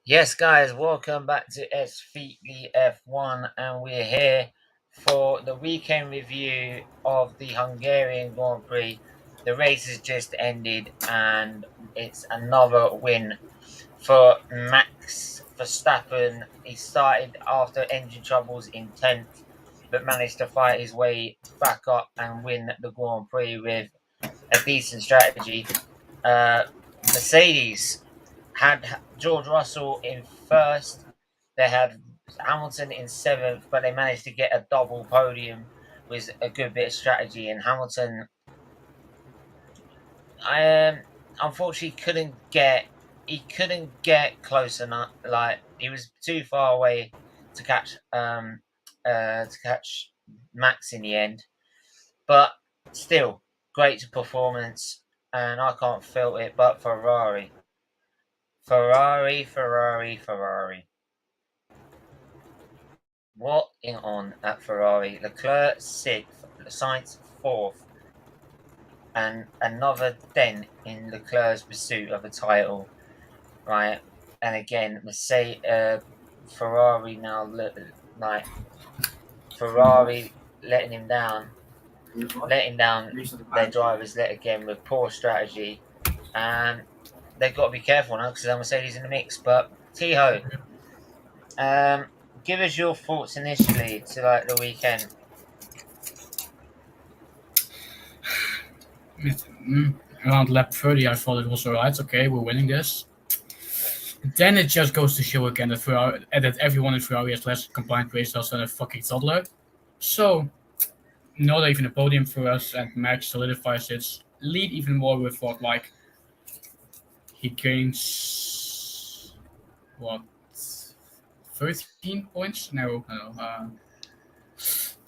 Yes, guys, welcome back to SFeatley F1, and we're here for the weekend review of the Hungarian Grand Prix. The race has just ended, and it's another win for Max Verstappen. He started after engine troubles in 10th, but managed to fight his way back up and win the Grand Prix with a decent strategy. Mercedes had George Russell in first. They had Hamilton in seventh, but they managed to get a double podium with a good bit of strategy. And Hamilton, unfortunately couldn't get close enough. Like he was too far away to catch Max in the end. But still, great performance, and I can't fault it. But Ferrari. What in on at Ferrari? Leclerc sixth, Sainz fourth, and another dent in Leclerc's pursuit of a title, right? And again, Ferrari now like Ferrari letting down their drivers yet again with poor strategy, and they've got to be careful now because Mercedes in the mix. But Tycho, give us your thoughts initially to like the weekend. Around lap 30, I thought it was alright. Okay, we're winning this. Then it just goes to show again that everyone in Ferrari has less compliant races than a fucking toddler. So, not even a podium for us, and Max solidifies its lead even more with he gains, 13 points? No.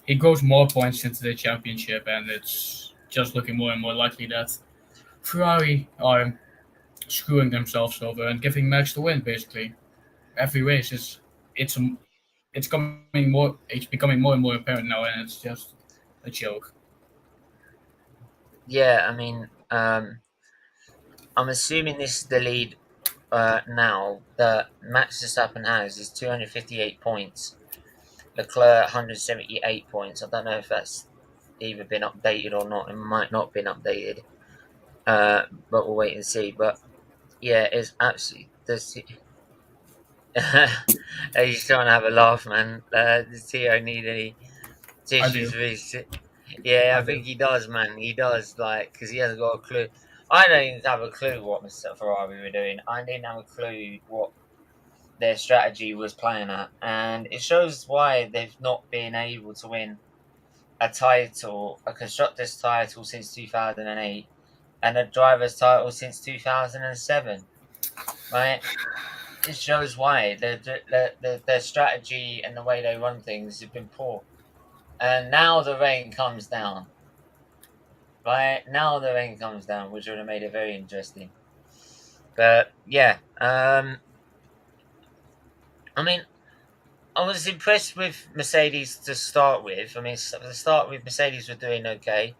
He goes more points into the championship, and it's just looking more and more likely that Ferrari are screwing themselves over and giving Max the win. Basically, every race it's becoming more and more apparent now, and it's just a joke. Yeah, I mean, I'm assuming this is the lead now that Max Verstappen has is 258 points. Leclerc 178 points. I don't know if that's either been updated or not. It might not have been updated, but we'll wait and see. But yeah, it's absolutely. He's trying to have a laugh, man. Does Tio need any tissues for his? Yeah, I think he does, man. He does, like, because he hasn't got a clue. I don't even have a clue what Mr. Ferrari were doing. I didn't have a clue what their strategy was playing at, and it shows why they've not been able to win a title, a constructors' title since 2008, and a drivers' title since 2007. Right? It shows why their strategy and the way they run things have been poor. And now the rain comes down. Right now the rain comes down, which would have made it very interesting. But yeah, I mean, I was impressed with Mercedes to start with. I mean, to start with, Mercedes were doing okay.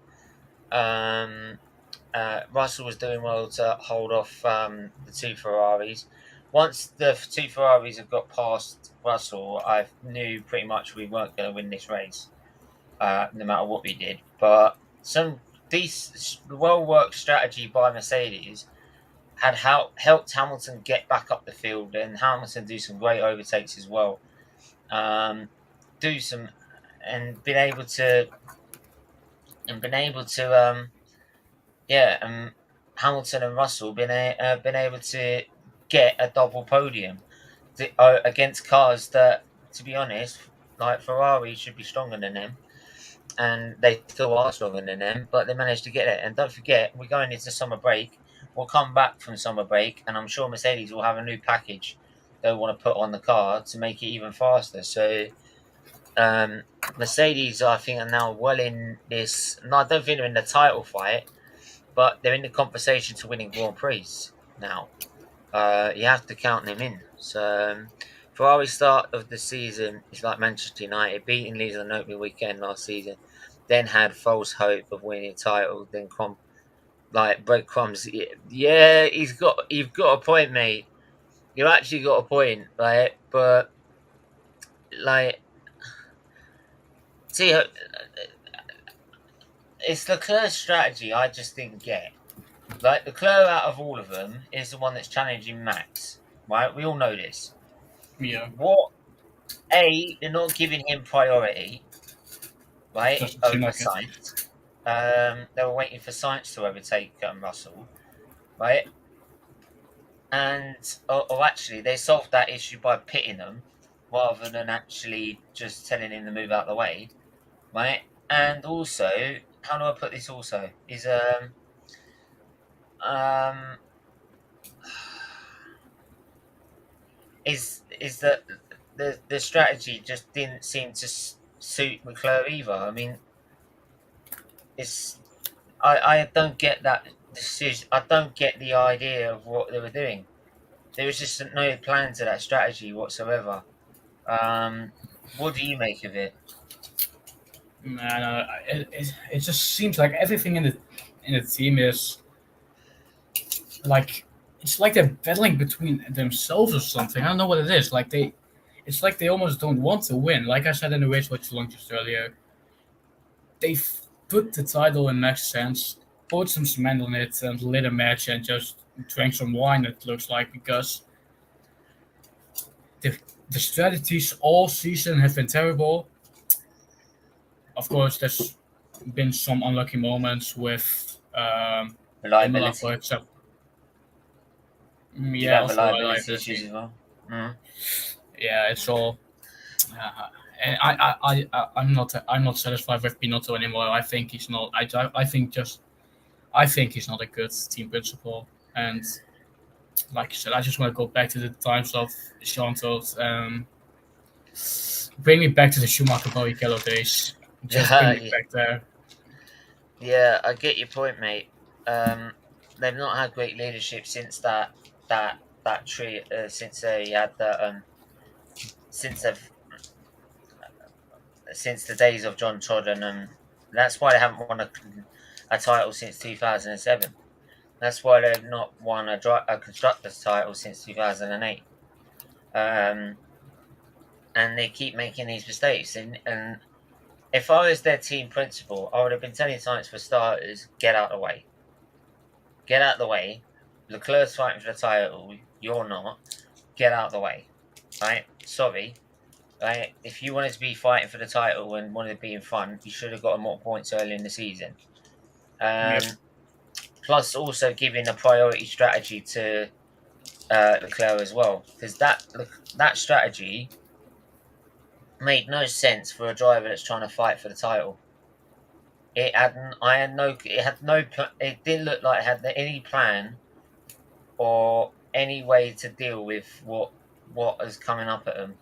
Russell was doing well to hold off the two Ferraris. Once the two Ferraris have got past Russell, I knew pretty much we weren't going to win this race, no matter what we did. But some decent, well-worked strategy by Mercedes had helped Hamilton get back up the field, and Hamilton do some great overtakes as well. Do some and been able to Hamilton and Russell been able to get a double podium against cars that, to be honest, like Ferrari should be stronger than them, and they still are stronger than them, but they managed to get it. And don't forget, we're going into summer break. We'll come back from summer break, and I'm sure Mercedes will have a new package they want to put on the car to make it even faster. So Mercedes, I think, are now well in this. No, I don't think they're in the title fight, but they're in the conversation to winning Grand Prix now. You have to count them in. So Ferrari's start of the season is like Manchester United, beating Leeds on opening weekend last season, then had false hope of winning a title, then breadcrumbs. Yeah, you've got a point, mate. you actually got a point, right? But like, see, it's Leclerc's strategy. I just didn't get. Like, Leclerc out of all of them is the one that's challenging Max, right? We all know this. Yeah. What? They're not giving him priority, right, Doesn't seem over like it. Sainz. They were waiting for Sainz to overtake Russell, right? And or actually, they solved that issue by pitting them rather than actually just telling him to move out of the way, right? And also, how do I put this? Also, um is that the strategy just didn't seem to suit Leclerc either. I mean, it's I don't get that decision. I don't get the idea of what they were doing. There was just no plan to that strategy whatsoever. What do you make of it? Man, it just seems like everything in the team is like it's like they're battling between themselves or something. I don't know what it is. It's like they almost don't want to win. Like I said in the race Watchalongs just earlier, they put the title in Max's hands, poured some cement on it, and lit a match and just drank some wine. It looks like because the the strategies all season have been terrible. Of course, there's been some unlucky moments with Imola, for Reliability. example. You've Yeah, had also reliability issues reliability. as well. Mm. Yeah, it's all. And I'm not satisfied with Pinotto anymore. I think he's not. I think he's not a good team principal. And like you said, I just want to go back to the times of Sean told. Bring me back to the Schumacher Barrichello days. Just bring me Yeah, back there. yeah, I get your point, mate. They've not had great leadership since that tree. Since they had the since they've since the days of John Todd, and that's why they haven't won a title since 2007. That's why they've not won a constructors title since 2008. Um, and they keep making these mistakes. And if I was their team principal, I would have been telling Sainz for starters, get out of the way. Get out of the way. Leclerc's fighting for the title. You're not. Get out of the way. Right? Sorry. Right? If you wanted to be fighting for the title and wanted to be in front, you should have got more points early in the season. Yeah. Plus, also giving a priority strategy to Leclerc as well, because that strategy made no sense for a driver that's trying to fight for the title. It had it didn't look like it had any plan or any way to deal with what is coming up at them.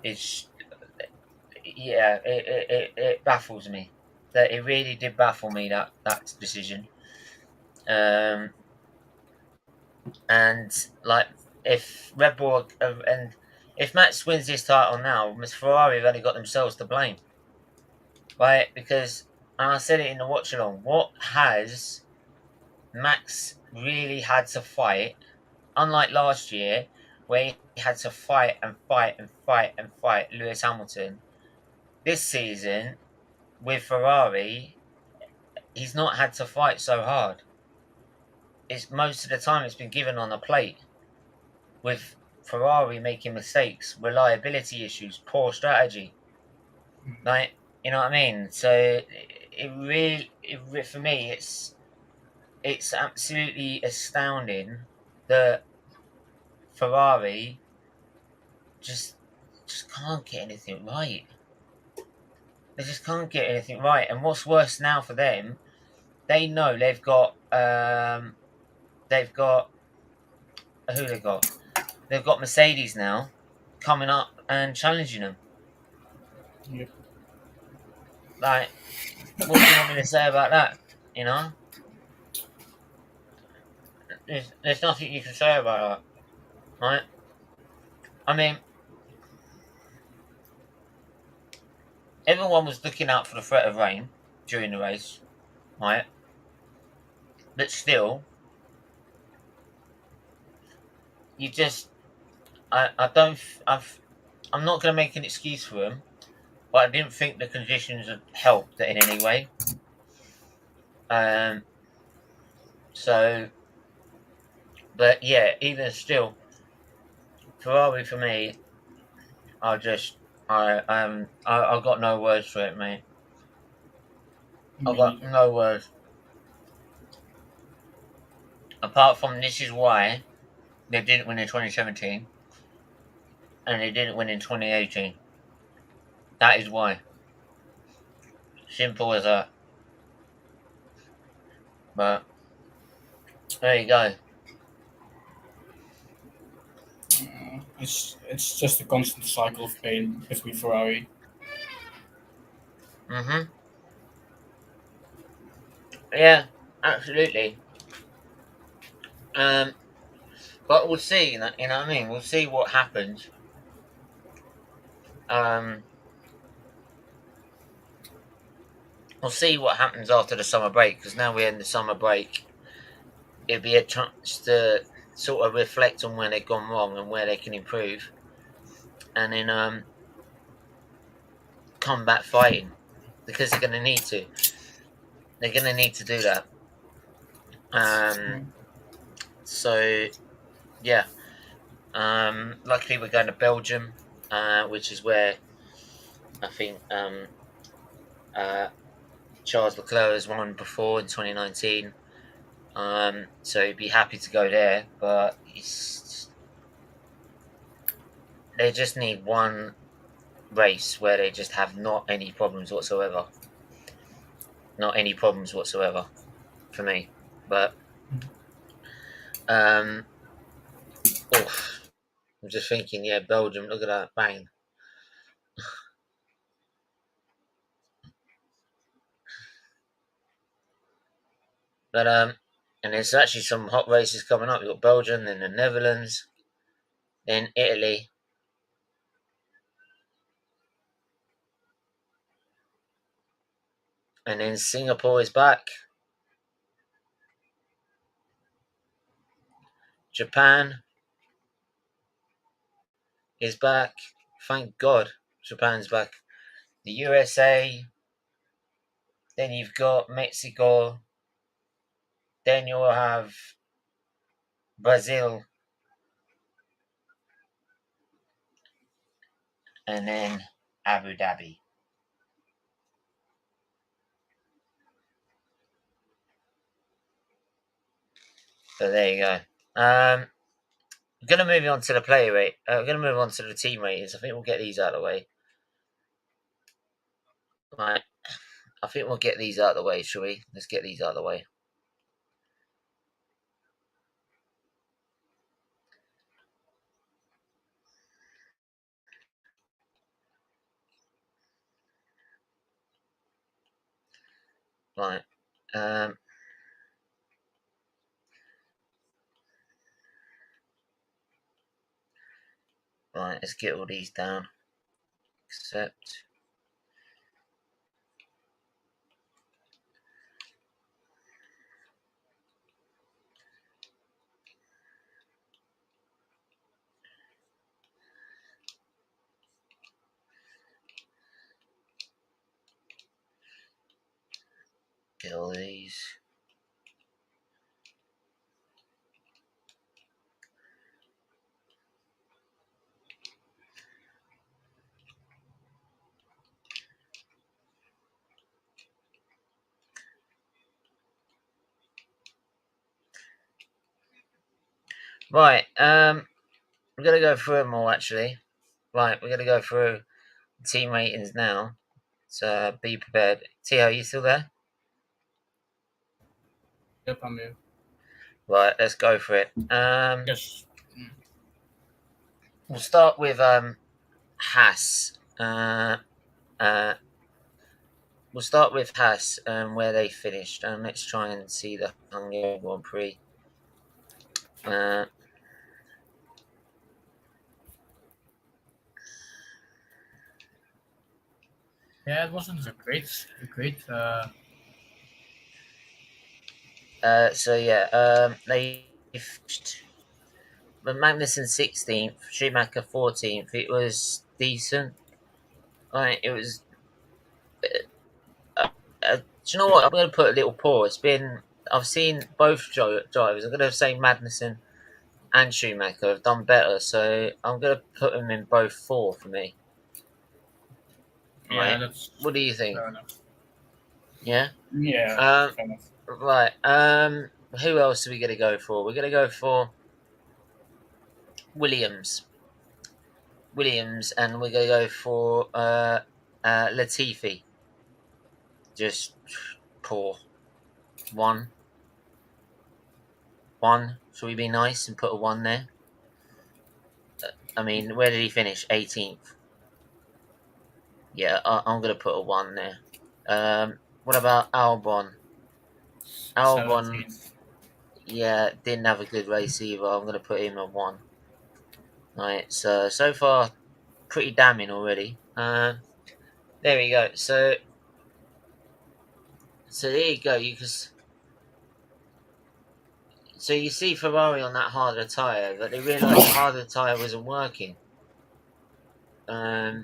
It's yeah, it baffles me. That it really did baffle me that decision. Um, and like if Red Bull and if Max wins this title now, Miss Ferrari have only got themselves to blame, right? Because and I said it in the watch along. What has Max really had to fight? Unlike last year, where he had to fight and fight and fight and fight Lewis Hamilton. This season with Ferrari, he's not had to fight so hard. It's most of the time it's been given on a plate with Ferrari making mistakes, reliability issues, poor strategy. Like you know what I mean? So for me, it's absolutely astounding that Ferrari just can't get anything right. They just can't get anything right. And what's worse now for them, they know they've got who they got. They've got Mercedes now coming up and challenging them. Yep. Like, what do you want me to say about that? You know, there's nothing you can say about that, right? I mean, everyone was looking out for the threat of rain during the race, right? But still, you just, I'm not going to make an excuse for him, but I didn't think the conditions had helped in any way. So, but yeah, even still, Ferrari for me, I've got no words for it, mate. I've got no words. Apart from this is why they didn't win in 2017 and they didn't win in 2018. That is why. Simple as that. But there you go. It's just a constant cycle of pain between Ferrari. Yeah, absolutely. But we'll see. You know what I mean? We'll see what happens. We'll see what happens after the summer break, because now we're in the summer break. It'll be a chance to sort of reflect on where they've gone wrong and where they can improve, and then come back fighting, because they're going to need to. They're going to need to do that. So yeah. Luckily, we're going to Belgium, which is where I think Charles Leclerc has won before in 2019. So he'd be happy to go there, but they just need one race where they just have not any problems whatsoever. Not any problems whatsoever for me. But I'm just thinking, yeah, Belgium, look at that, bang. But and there's actually some hot races coming up. You've got Belgium, then the Netherlands, then Italy. And then Singapore is back. Japan is back. Thank God Japan's back. The USA. Then you've got Mexico. Then you'll have Brazil. And then Abu Dhabi. So there you go. I'm going to move on to the player rate. I'm going to move on to the team ratings. I think we'll get these out of the way. Right. I think we'll get these out of the way, shall we? Let's get these out of the way. Right. Right, let's get all these down. Accept. Get all these. Right, we're going to go through them all, actually. Right, we're going to go through team ratings now. So be prepared. Tio, are you still there? Yep, I'm here. Right, let's go for it. Yes. We'll start with Haas. We'll start with Haas and where they finished. Let's try and see the Hungarian Grand Prix. Yeah, it wasn't a great. So yeah, they finished but Magnussen 16th, Schumacher 14th. It was decent. Like it was. Do you know what? I'm going to put a little pause. I've seen both drivers. I'm going to say Magnussen and Schumacher have done better, so I'm going to put them in both 4 for me. Yeah, Right? that's What do you think? fair enough. Yeah. Yeah, fair enough. Right. Who else are we going to go for? We're going to go for Williams, and we're going to go for Latifi. Just poor. One. Should we be nice and put a 1 there? I mean, where did he finish? 18th. Yeah, I'm going to put a 1 there. What about Albon? Albon, 17th. yeah, didn't have a good race either. I'm going to put him a 1. Right, so far, pretty damning already. There we go. So there you go. So you see Ferrari on that harder tyre, but they realised the harder tyre wasn't working. Yeah.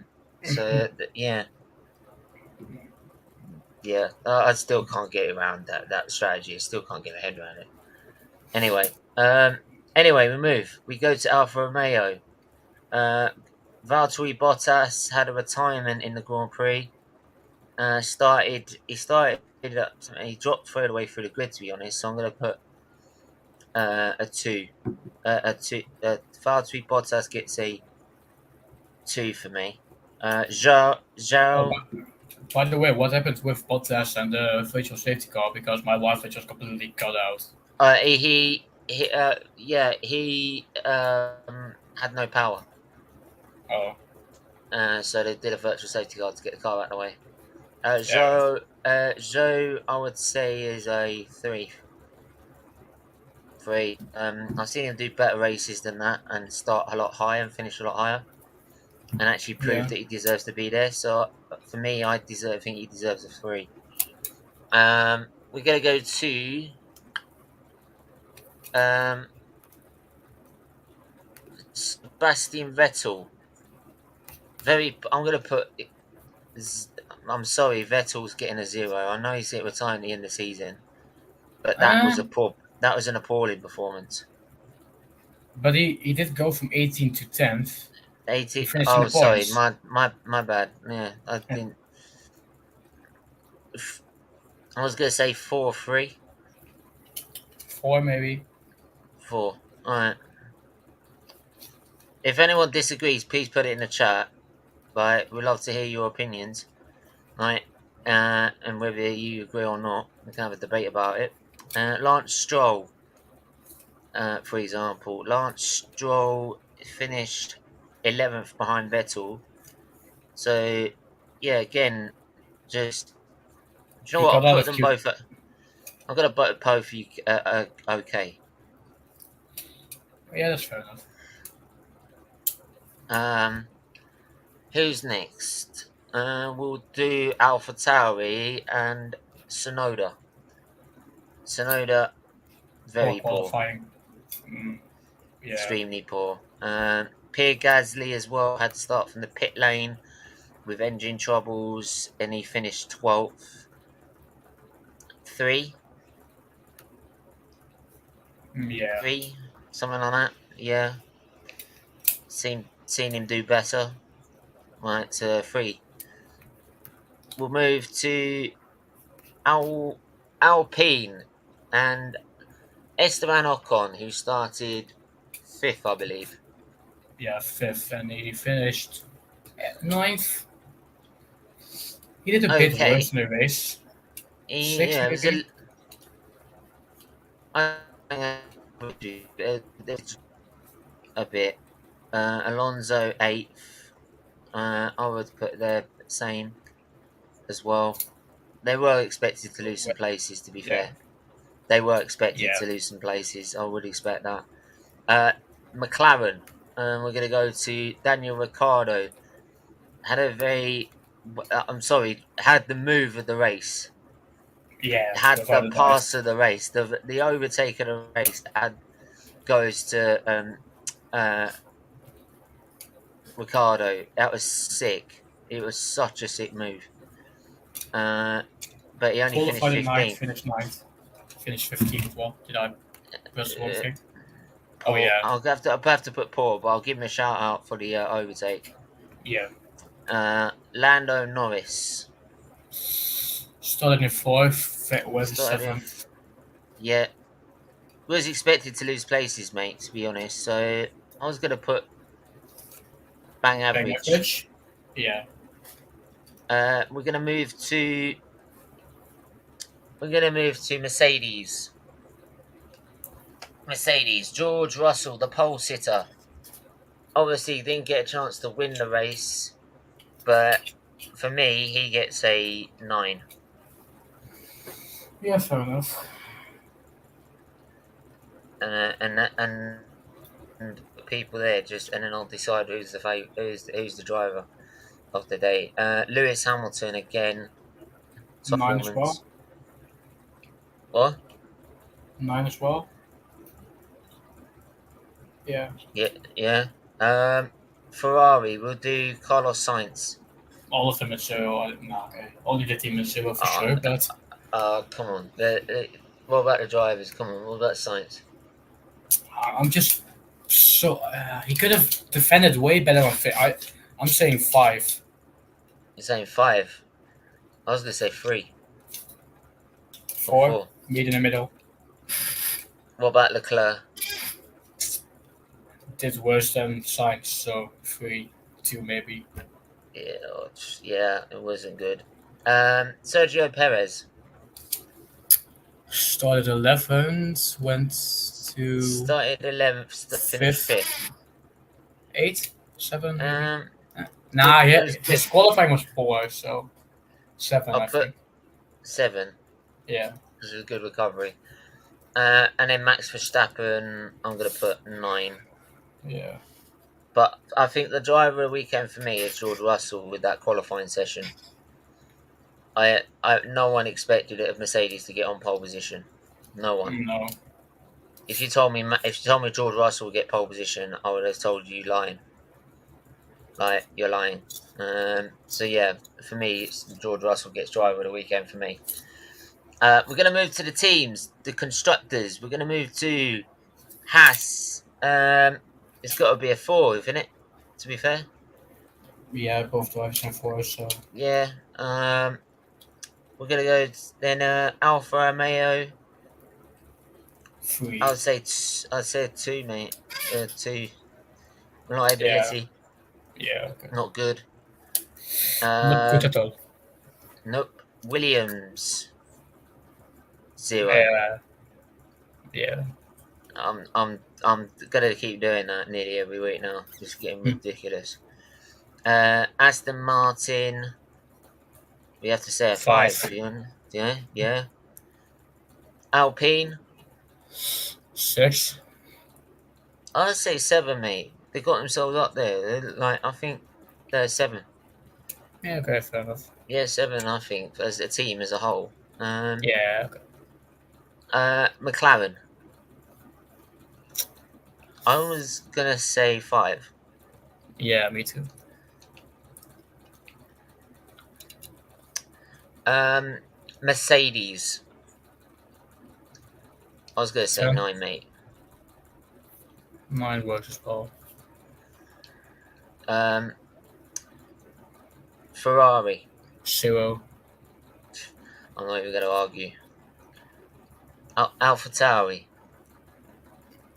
Yeah, I still can't get around that strategy. I still can't get my head around it. Anyway, we move. We go to Alfa Romeo. Valtteri Bottas had a retirement in the Grand Prix. He dropped further away through the grid, to be honest. So I'm going to put a 2. Valtteri Bottas gets a 2 for me. Zhou. By the way, what happened with Bottas and the virtual safety car? Because my Wi-Fi just completely cut out. He had no power. Oh. So they did a virtual safety car to get the car out of the way. Zhou, I would say is a 3. 3. I've seen him do better races than that and start a lot higher and finish a lot higher, and actually prove that he deserves to be there. So for me, I think he deserves a 3. We're gonna go to Sebastian Vettel. I'm gonna put. I'm sorry, Vettel's getting a 0. I know he's retiring at the end of the season, but that was an appalling performance. But he did go from 18 to 10th. 18. Oh, sorry, my bad. Yeah, I didn't. I was gonna say 4-3. 4 maybe. 4. All right. If anyone disagrees, please put it in the chat. Right, we'd love to hear your opinions. Right, and whether you agree or not, we can have a debate about it. Lance Stroll, for example, finished 11th behind Vettel. So, yeah, again, just you know what? I'll put them both. I'm gonna put both you okay. Yeah, that's fair enough. Who's next? We'll do AlphaTauri and Tsunoda. Very poor. Yeah. Extremely poor. Pierre Gasly as well had to start from the pit lane with engine troubles, and he finished 12th. 3. Yeah. 3, something like that. Yeah. Seen him do better. Right, 3. We'll move to Alpine and Esteban Ocon, who started 5th, I believe. Yeah, 5th, and he finished 9th. He did a bit worse in the race. 6th, maybe? A bit. Alonso 8th. I would put the same as well. They were expected to lose some places, to be fair. They were expected to lose some places. I would expect that. McLaren, we're going to go to Daniel Ricciardo. Had the move of the race. Yeah. Had the pass of the race. The overtake of the race goes to Ricardo. That was sick. It was such a sick move. But he only finished Qualified in 9th, 15th. finished 9th. Finished 15th. Well, did I press the wrong thing? Oh, Poor. yeah. I'll have to put Paul, but I'll give him a shout out for the overtake. Yeah. Lando Norris. Started in 4th, Vettel Started in 7th. Yeah. Was expected to lose places, mate, to be honest. So I was going to put bang average. Yeah. We're going to move to Mercedes. George Russell, the pole sitter. Obviously, didn't get a chance to win the race, but for me, he gets a 9. Yeah, fair enough. And people there and then I'll decide who's the driver of the day. Lewis Hamilton again. 9 as well. What? 9 as well. Yeah. Yeah. Ferrari, we'll do Carlos Sainz. All of them at 0. Okay. Only the team at 0 for sure, but... come on. What about the drivers? Come on, what about Sainz? I'm just so... he could have defended way better on fit. I'm saying 5. You're saying 5? I was going to say 3. 4. Meet in the middle. What about Leclerc? Did worse than Sainz, so 3, 2 maybe. Yeah, it wasn't good. Sergio Perez. Started 11th, went to... Started 11th, finished 5th. 8? 7? Yeah, his qualifying was poor, so 7, I think. 7. Yeah. This was a good recovery. And then Max Verstappen, I'm going to put 9. Yeah. But I think the driver of the weekend for me is George Russell with that qualifying session. No one expected it of Mercedes to get on pole position. No one. No. If you told me George Russell would get pole position, I would have told you lying. Like, you're lying. So yeah, for me, it's George Russell gets driver of the weekend for me. We're going to move to the teams, the constructors. We're going to move to Haas. It's got to be a 4, isn't it? To be fair. Yeah, both drivers are 4, so... Yeah. We're going to go then Alfa Romeo. 3. I'd say 2, mate. 2. Reliability. Yeah, okay. Not good. Not good at all. Nope. Williams. 0. Yeah. I'm gonna keep doing that nearly every week now. Just getting ridiculous. Aston Martin. We have to say a 5. Yeah. Alpine. 6. I'd say 7, mate. They got themselves up there. I think they're 7. Yeah, okay, fair enough. Yeah, 7. I think as a team as a whole. Yeah. Okay. McLaren. I was gonna say 5. Yeah, me too. Mercedes. I was gonna say 10. 9, mate. 9 works as well. Ferrari. 0. I'm not even gonna argue. AlphaTauri.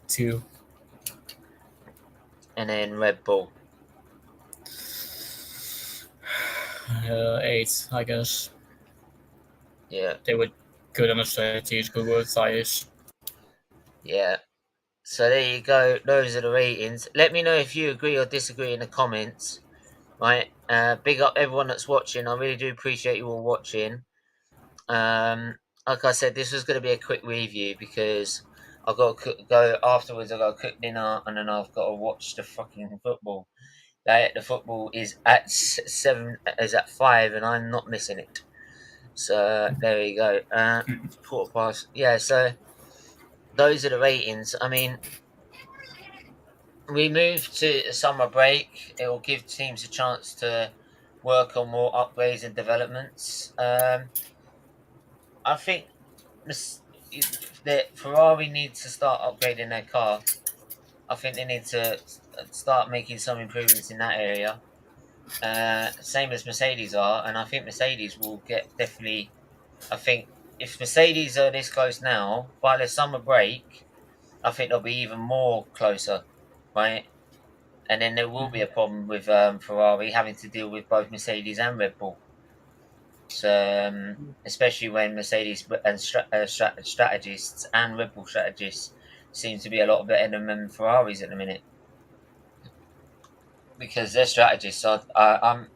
2. And then Red Bull. 8, I guess. Yeah. They were good on the strategies, good with tires. Yeah. So there you go. Those are the ratings. Let me know if you agree or disagree in the comments. Right. Big up everyone that's watching. I really do appreciate you all watching. Like I said, this was going to be a quick review because I've got to go afterwards. I've got to cook dinner and then I've got to watch the fucking football. The football is at 5, and I'm not missing it. So there you go. Quarter past. Yeah. So those are the ratings. I mean, we move to a summer break, it will give teams a chance to work on more upgrades and developments. I think that Ferrari needs to start upgrading their car. I think they need to start making some improvements in that area. Same as Mercedes are, and I think Mercedes will get definitely. I think if Mercedes are this close now, by the summer break, I think they'll be even more closer, right? And then there will be a problem with Ferrari having to deal with both Mercedes and Red Bull. So, especially when Mercedes and strategists and Red Bull strategists seem to be a lot better than Ferraris at the minute, because their strategists are.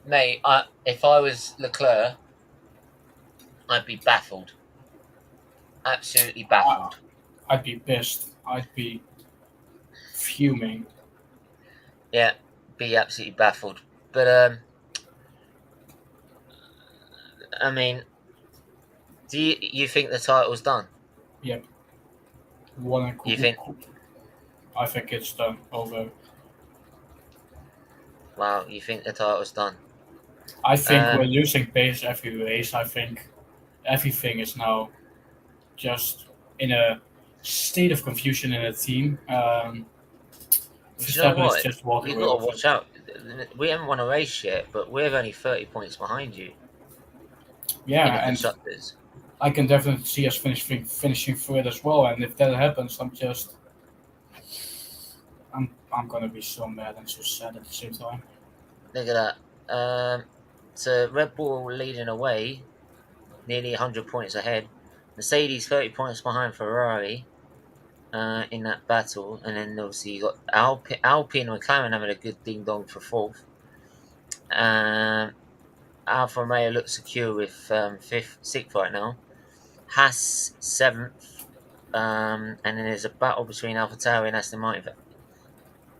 Mate, if I was Leclerc, I'd be baffled, absolutely baffled. I'd be pissed. I'd be fuming. Yeah, be absolutely baffled. But I mean, do you think the title's done? Yep. You think? I think it's done. Over. Wow, you think the title's done? I think we're losing pace every race. I think everything is now just in a state of confusion in the team. You know what? Just walking You've got to watch out. We haven't won a race yet, but we're only 30 points behind you. Yeah, in the and constructors. I can definitely see us finishing third as well. And if that happens, I'm gonna be so mad and so sad at the same time. Look at that. So Red Bull leading away, nearly 100 points ahead. Mercedes 30 points behind Ferrari in that battle, and then obviously you got Alpine and McLaren having a good ding dong for fourth. Alfa Romeo looks secure with sixth right now. Haas seventh, and then there's a battle between AlphaTauri and Aston Martin for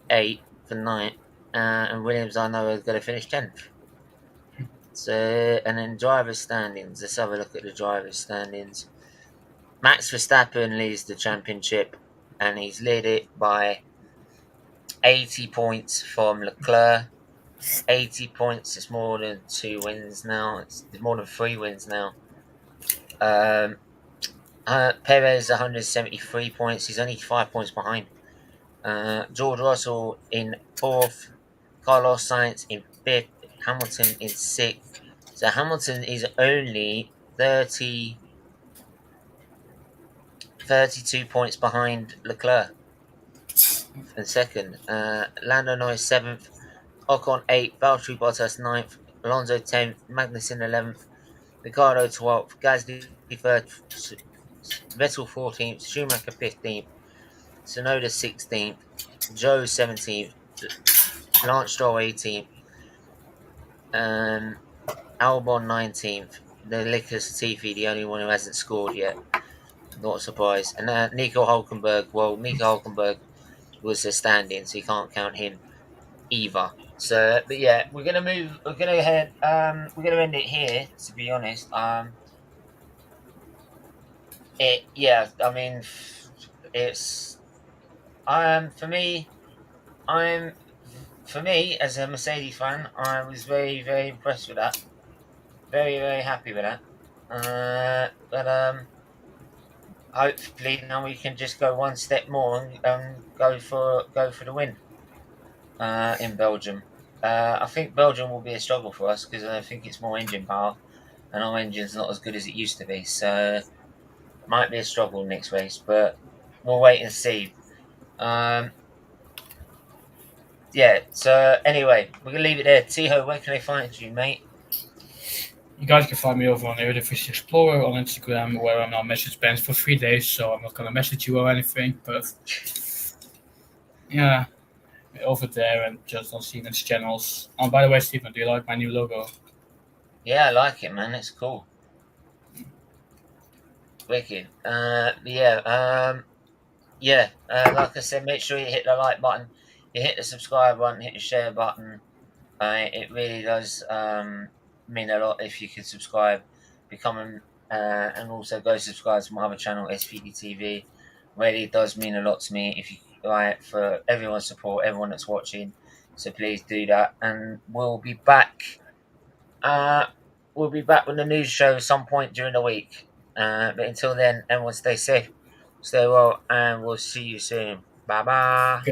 8th for 9th, and Williams I know are going to finish 10th. So, and then drivers' standings. Let's have a look at the drivers' standings. Max Verstappen leads the championship, and he's led it by 80 points from Leclerc. 80 points. It's more than 2 wins now. It's more than 3 wins now. Perez 173 points. He's only 5 points behind. George Russell in 4th. Carlos Sainz in 5th. Hamilton in 6th. So Hamilton is only 32 points behind Leclerc in 2nd. Lando Norris 7th. Ocon 8th. Valtteri Bottas 9th. Alonso 10th. Magnussen 11th. Ricciardo 12th. Gasly 3rd. Vettel 14th. Schumacher 15th. Tsunoda 16th. Zhou 17th. Lance Stroll 18th. Albon 19th. The Licker's Tiffy, the only one who hasn't scored yet. Not a surprise. And Nico Hulkenberg. Well, Nico Hulkenberg was a stand-in, so you can't count him either. So, but yeah, we're gonna move. We're gonna head. We're gonna end it here. To be honest, yeah. I mean, it's for me. For me as a Mercedes fan, I was very, very impressed with that. Very, very happy with that. But hopefully now we can just go one step more and go for the win in Belgium. I think Belgium will be a struggle for us because I think it's more engine power, and our engine's not as good as it used to be. So might be a struggle next race, but we'll wait and see. Yeah. So anyway, we're gonna leave it there. Tycho, where can I find you, mate? You guys can find me over on Eredivisie Explorer on Instagram, where I'm now message banned for 3 days, so I'm not gonna message you or anything. But yeah, over there and just on Steven's channels. Oh, by the way, Steven, do you like my new logo? Yeah, I like it, man. It's cool. Wicked. Yeah. Like I said, make sure you hit the like button, you hit the subscribe button, hit the share button. It really does mean a lot if you could subscribe, and also go subscribe to my other channel, SFeatleyTV. Really does mean a lot to me if you like for everyone's support, everyone that's watching. So please do that, and we'll be back. We'll be back with the news show some point during the week. But until then, everyone stay safe, stay well, and we'll see you soon. Bye bye.